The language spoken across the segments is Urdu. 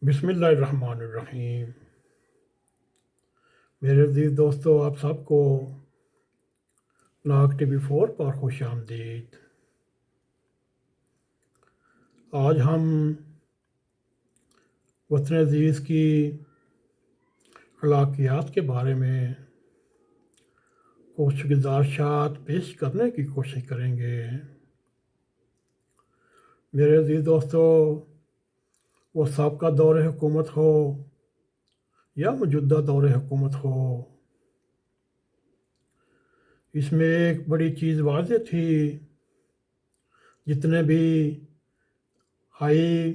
بسم اللہ الرحمن الرحیم۔ میرے عزیز دوستو، آپ سب کو ن.a.q TV4 پر خوش آمدید۔ آج ہم وطن عزیز کی اخلاقیات کے بارے میں کچھ گزارشات پیش کرنے کی کوشش کریں گے۔ میرے عزیز دوستو، وہ سابقہ دور حکومت ہو یا موجودہ دور حکومت ہو، اس میں ایک بڑی چیز واضح تھی، جتنے بھی ہائی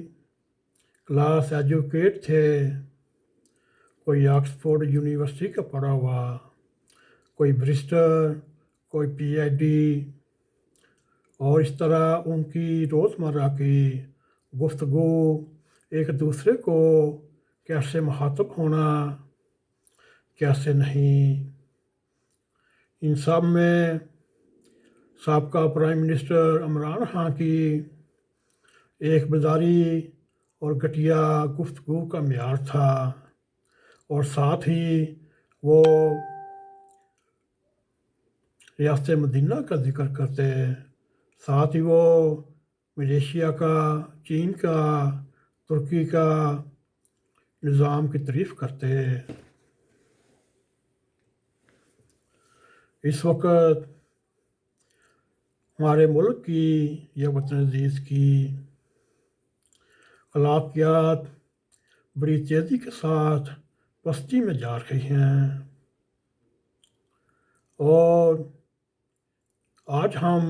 کلاس ایجوکیٹ تھے، کوئی آکسفورڈ یونیورسٹی کا پڑھا ہوا، کوئی برسٹر، کوئی PhD، اور اس طرح ان کی روزمرہ کی گفتگو ایک دوسرے کو کیسے مخاطب ہونا، کیسے نہیں، ان سب میں سابقہ پرائم منسٹر عمران خان کی ایک بازاری اور گھٹیا گفتگو کا معیار تھا، اور ساتھ ہی وہ ریاست مدینہ کا ذکر کرتے، ساتھ ہی وہ ملیشیا کا، چین کا، ترکی کا نظام کی تعریف کرتے۔ اس وقت ہمارے ملک کی یا وطن عزیز کی اخلاقیات بڑی تیزی کے ساتھ پستی میں جا رہی ہیں، اور آج ہم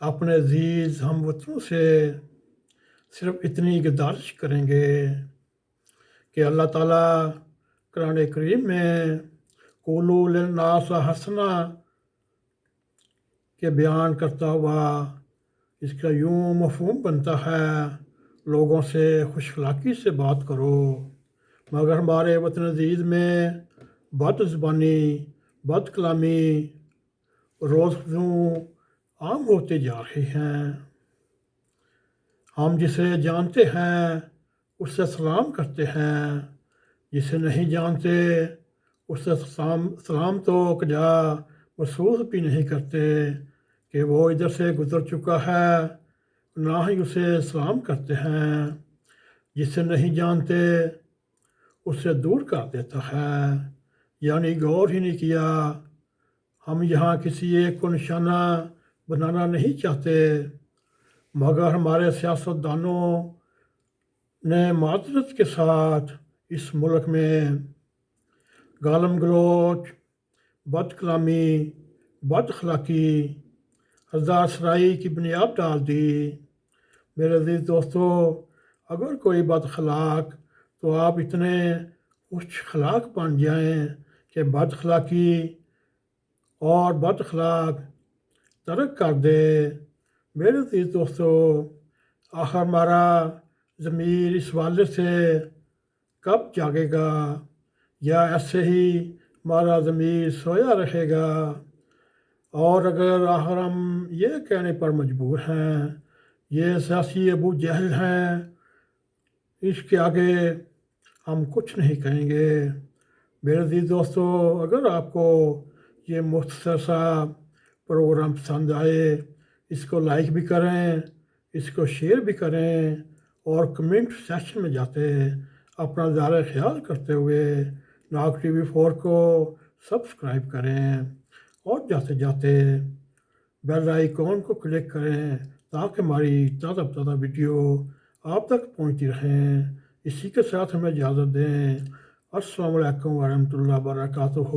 اپنے عزیز ہم وطنوں سے صرف اتنی گزارش کریں گے کہ اللہ تعالیٰ قرآن کریم میں قولوا للناس حسنا کے بیان کرتا ہوا اس کا یوں مفہوم بنتا ہے، لوگوں سے خوش اخلاقی سے بات کرو، مگر ہمارے وطن عزیز میں بد زبانی، بد کلامی روز روز عام ہوتے جا رہے ہیں۔ ہم جسے جانتے ہیں اس سے سلام کرتے ہیں، جسے نہیں جانتے اس سے سلام تو کجا محسوس بھی نہیں کرتے کہ وہ ادھر سے گزر چکا ہے، نہ ہی اسے سلام کرتے ہیں، جسے نہیں جانتے اس سے دور کر دیتا ہے، یعنی غور ہی نہیں کیا۔ ہم یہاں کسی ایک کو نشانہ بنانا نہیں چاہتے، مگر ہمارے سیاستدانوں نے معذرت کے ساتھ اس ملک میں گالم گلوچ، بد کلامی، بد اخلاقی، ہزار سرائی کی بنیاد ڈال دی۔ میرے عزیز دوستو، اگر کوئی بد اخلاق تو آپ اتنے خوش اخلاق بن جائیں کہ بد اخلاقی اور بد اخلاق ترک کر دے۔ میرے عزیز دوستو، آخر ہمارا ضمیر اس والے سے کب جاگے گا، یا ایسے ہی ہمارا ضمیر سویا رہے گا؟ اور اگر آخر ہم یہ کہنے پر مجبور ہیں یہ سیاسی ابوجہل ہیں، اس کے آگے ہم کچھ نہیں کہیں گے۔ میرے عزیز دوستو، اگر آپ کو یہ مختصر سا پروگرام پسند آئے، اس کو لائک بھی کریں، اس کو شیئر بھی کریں، اور کمنٹ سیکشن میں جاتے اپنا زیادہ خیال کرتے ہوئے ن.a.q TV4 کو سبسکرائب کریں، اور جاتے جاتے بیل آئیکن کو کلک کریں تاکہ ہماری تازہ تازہ ویڈیو آپ تک پہنچتی رہیں۔ اسی کے ساتھ ہمیں اجازت دیں۔ السلام علیکم ورحمۃ اللہ وبرکاتہ۔